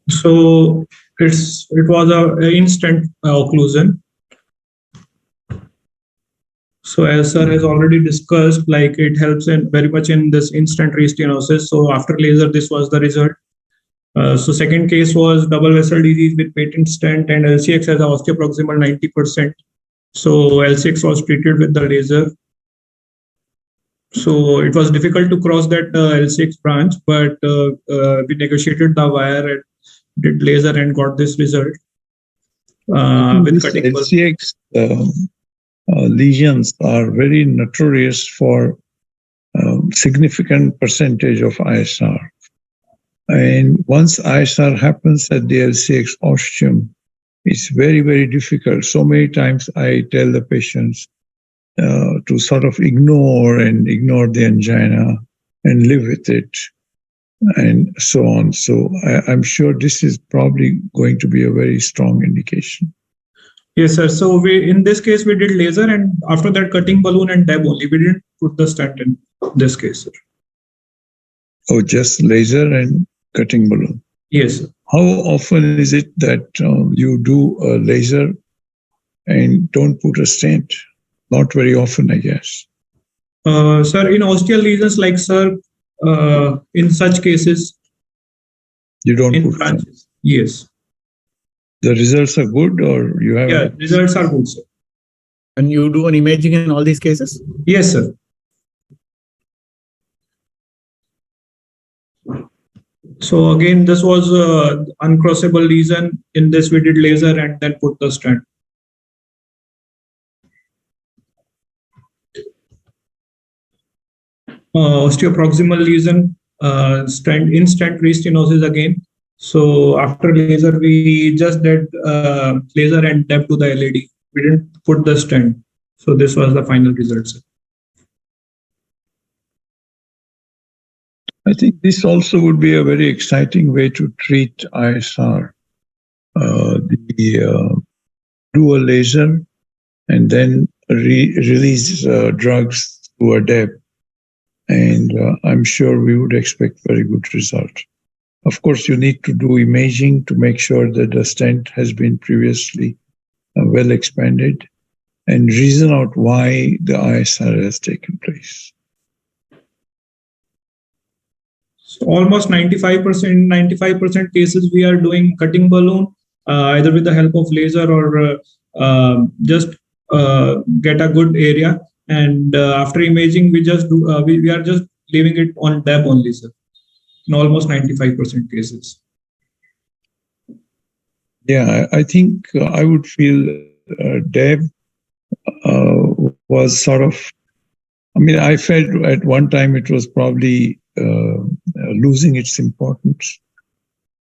So it was a instant occlusion. So as sir has already discussed, like it helps in very much in this instant restenosis. So after laser, this was the result. So second case was double vessel disease with patent stent and LCX as a osteoproximal 90%. So LCX was treated with the laser. So it was difficult to cross that LCX branch, but we negotiated the wire and did laser and got this result. With cutting LCX lesions are very notorious for significant percentage of ISR. And once ISR happens at the LCX ostium, it's very, very difficult. So many times I tell the patients to sort of ignore the angina and live with it and so on. So I'm sure this is probably going to be a very strong indication. Yes, sir. So in this case, we did laser, and after that cutting balloon and deb only. We didn't put the stent in this case, sir. Oh, just laser and cutting balloon. Yes, sir. How often is it that you do a laser and don't put a stent? Not very often, I guess. Sir, in osteal lesions, like sir, in such cases, you don't in put branches. Yes. The results are good, or you have? Yeah, results are good, sir. And you do an imaging in all these cases? Yes, sir. So again, this was uncrossable lesion. In this, we did laser and then put the stent. Osteoproximal lesion, stent restenosis again. So after laser, we just did laser and dab to the LED. We didn't put the stent. So this was the final result, sir. I think this also would be a very exciting way to treat ISR. Do a laser and then release drugs through a DEB. And I'm sure we would expect very good result. Of course, you need to do imaging to make sure that the stent has been previously well expanded and reason out why the ISR has taken place. So almost 95% cases we are doing cutting balloon, either with the help of laser or just get a good area. And after imaging, we just do we are just leaving it on DAB only, sir. In almost 95% cases. Yeah, I think I would feel DAB was sort of, I mean, I felt at one time it was probably losing its importance.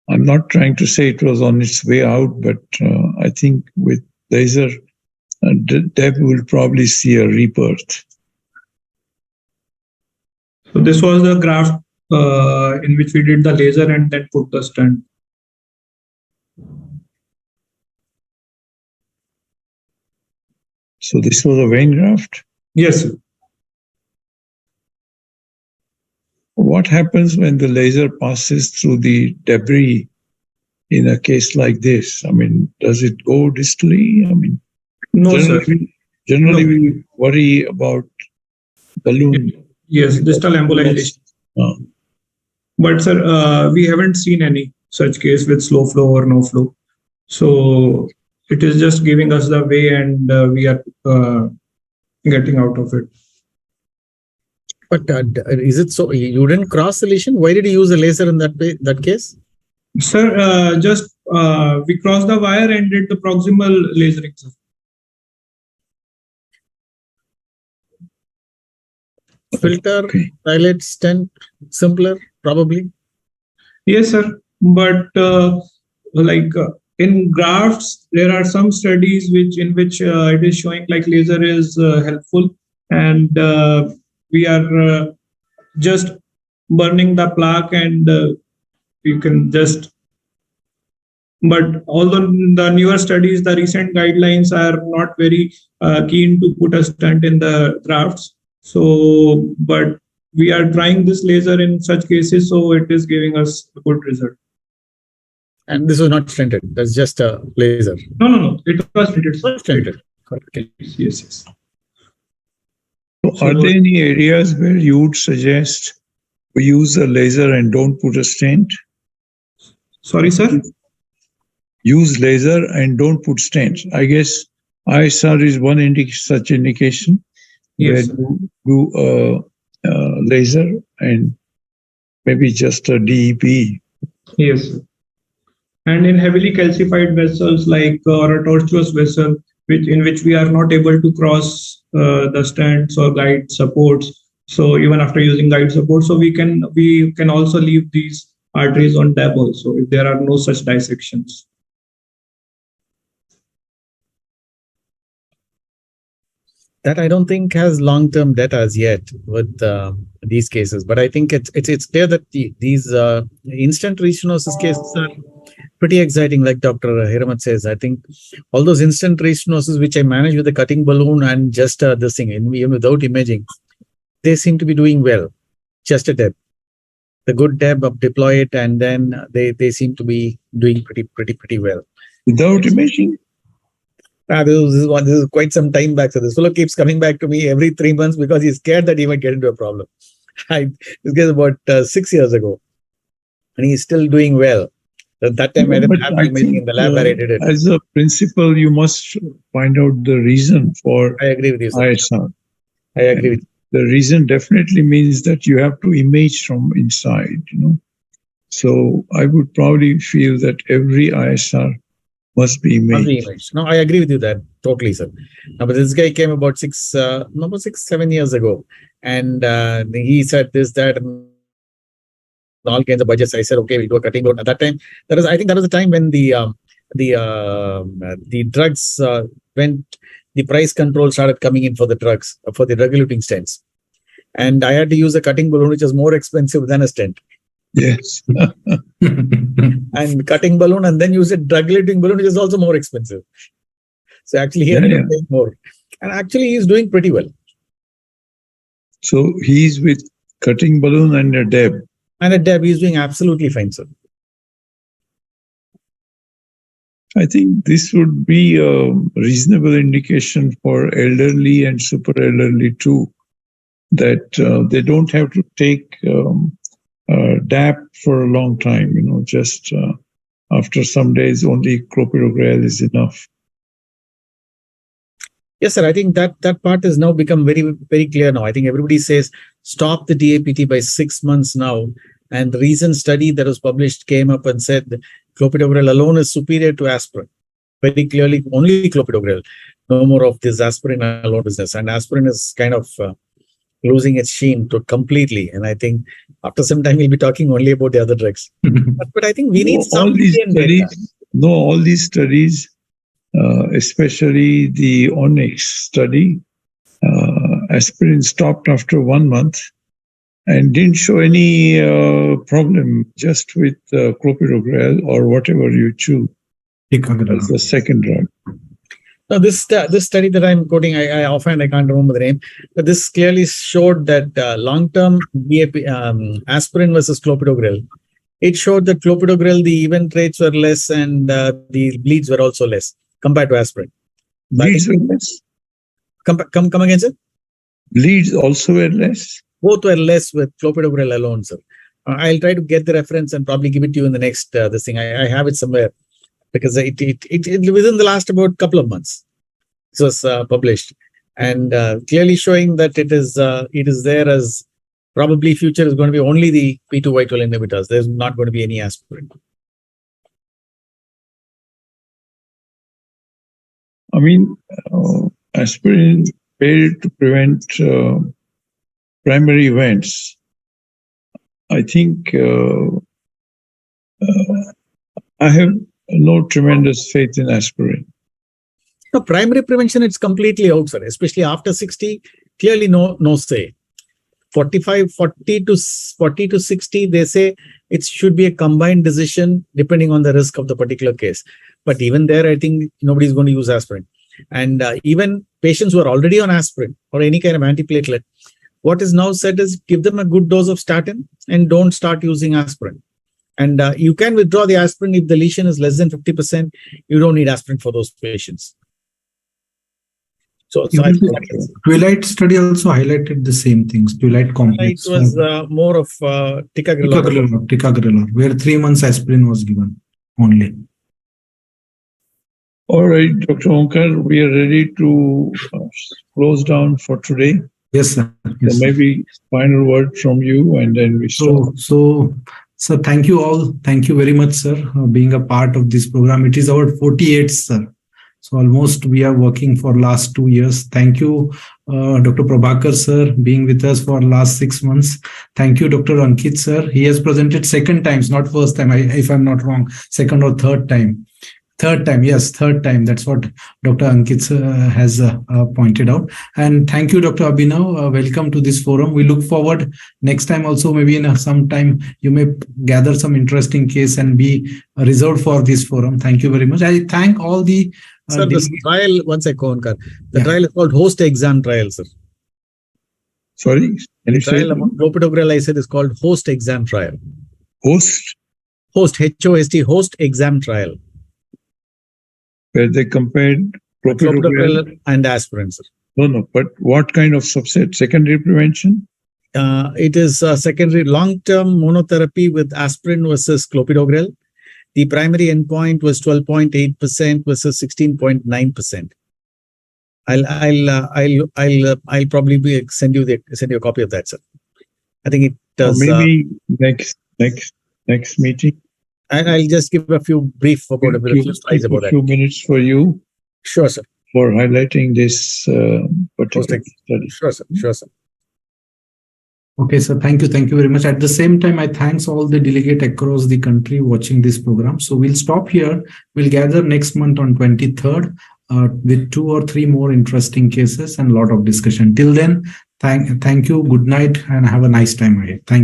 I'm not trying to say it was on its way out, but I think with laser, DEB will probably see a rebirth. So this was the graft in which we did the laser and then put the stent. So this was a vein graft? Yes, sir. What happens when the laser passes through the debris in a case like this? I mean, does it go distally? I mean, No, generally we worry about balloon. Yes, distal embolization. But sir, we haven't seen any such case with slow flow or no flow. So it is just giving us the way and we are getting out of it. But is it so? You didn't cross the lesion? Why did you use a laser in that case? Sir, just we crossed the wire and did the proximal lasering, sir. Filter, dilate, stent, simpler, probably. Yes, sir. But in grafts, there are some studies in which it is showing like laser is helpful, and we are just burning the plaque, and you can just. But although the newer studies, the recent guidelines are not very keen to put a stent in the grafts. So, but we are trying this laser in such cases, so it is giving us a good result. And this was not stented. That's just a laser. No. It was stented. Stented. Okay. Yes. So are there any areas where you would suggest we use a laser and don't put a stent? Sorry, sir? Use laser and don't put stents. I guess ISR is one such indication. Yes. Where you do a laser and maybe just a DEP. Yes. And in heavily calcified vessels like or a tortuous vessel, in which we are not able to cross the stents or guide supports. So even after using guide support, so we can also leave these arteries on DAB also if there are no such dissections. That I don't think has long-term data as yet with these cases, but I think it's clear that these instant restenosis cases are pretty exciting. Like Dr. Hiramat says, I think all those instant restenosis which I manage with a cutting balloon and just this thing, even without imaging, they seem to be doing well. Just a DEB, the good DEB of deploy it, and then they seem to be doing pretty well without imaging. This is quite some time back. So this fellow keeps coming back to me every 3 months because he's scared that he might get into a problem. This guy about 6 years ago, and he's still doing well. At that time, I didn't have imaging in the lab where I did it. As a principal, you must find out the reason for I agree with you, sir. ISR. I agree with you. The reason definitely means that you have to image from inside, So I would probably feel that every ISR must be made. No, I agree with you that totally, sir. Now, but this guy came about 7 years ago, and he said this, that, and all kinds of budgets. I said, okay, we'll do a cutting board. At that time, I think that was the time when the drugs when the price control started coming in for the drugs, for the drug-eluting stents, and I had to use a cutting balloon which was more expensive than a stent. Yes. And cutting balloon, and then use a drug-eluting balloon, which is also more expensive. So actually, he ended up paying more, and actually, he's doing pretty well. So he's with cutting balloon and a DEB. And at DEB, he's doing absolutely fine, sir. I think this would be a reasonable indication for elderly and super elderly too, that they don't have to take DAP for a long time, just after some days only clopidogrel is enough. Yes, sir. I think that part has now become very, very clear now. I think everybody says stop the DAPT by 6 months now. And the recent study that was published came up and said that clopidogrel alone is superior to aspirin. Very clearly, only clopidogrel. No more of this aspirin alone business. And aspirin is kind of losing its sheen completely. And I think after some time, we'll be talking only about the other drugs. but I think we need all these studies. No, all these studies, especially the Onyx study, aspirin stopped after 1 month and didn't show any problem just with clopidogrel or whatever you choose as the second drug. Now, this study that I'm quoting, I often I can't remember the name, but this clearly showed that long-term aspirin versus clopidogrel, it showed that clopidogrel, the event rates were less and the bleeds were also less compared to aspirin. Bleeds were less? Come again, sir? Bleeds also were less? Both were less with clopidogrel alone, sir. I'll try to get the reference and probably give it to you in the next this thing. I have it somewhere because it within the last about couple of months it was published, and clearly showing that it is there as probably future is going to be only the P2Y12 inhibitors. There's not going to be any aspirin. I mean, aspirin failed to prevent primary events. I think I have no tremendous faith in aspirin. No, primary prevention, it's completely out, sir. Especially after 60, clearly no say. 40 to 60, they say it should be a combined decision depending on the risk of the particular case. But even there, I think nobody's going to use aspirin. And even patients who are already on aspirin or any kind of antiplatelet, what is now said is give them a good dose of statin and don't start using aspirin. And you can withdraw the aspirin if the lesion is less than 50%. You don't need aspirin for those patients. So I think Twilight study also highlighted the same things. Twilight complex. It was more of ticagrelor, where 3 months aspirin was given only. All right, Dr. Onkar, we are ready to close down for today. Yes, sir. Yes, so maybe final word from you, and then we start. So thank you all. Thank you very much, sir, being a part of this program. It is our 48th, sir. So almost we are working for last 2 years. Thank you, Dr. Prabhakar, sir, being with us for last 6 months. Thank you, Dr. Ankit, sir. He has presented second times, not first time, if I'm not wrong, second or third time. Third time. That's what Dr. Ankit has pointed out. And thank you, Dr. Abhinav. Welcome to this forum. We look forward next time also, maybe in some time, you may gather some interesting case and be reserved for this forum. Thank you very much. I thank all the... Sir, this trial, one second, the trial is called host exam trial, sir. Sorry? The trial among clopidogrel, I said, is called host exam trial. Host? Host, H-O-S-T, host exam trial. Where they compared clopidogrel and aspirin, sir. No, but what kind of subset? Secondary prevention? It is secondary long-term monotherapy with aspirin versus clopidogrel. The primary endpoint was 12.8% versus 16.9%. I'll probably send you a copy of that, sir. I think it does. Maybe next next meeting. And I'll just give a few brief about a few slides about A few that. minutes for you Sure, sir. for highlighting this particular study. Sure, sir. Sure, sir. Okay, sir. Thank you. Thank you very much. At the same time, I thanks all the delegate across the country watching this program. So we'll stop here. We'll gather next month on 23rd with 2 or 3 more interesting cases and a lot of discussion. Till then, thank you. Good night and have a nice time ahead. Thank you.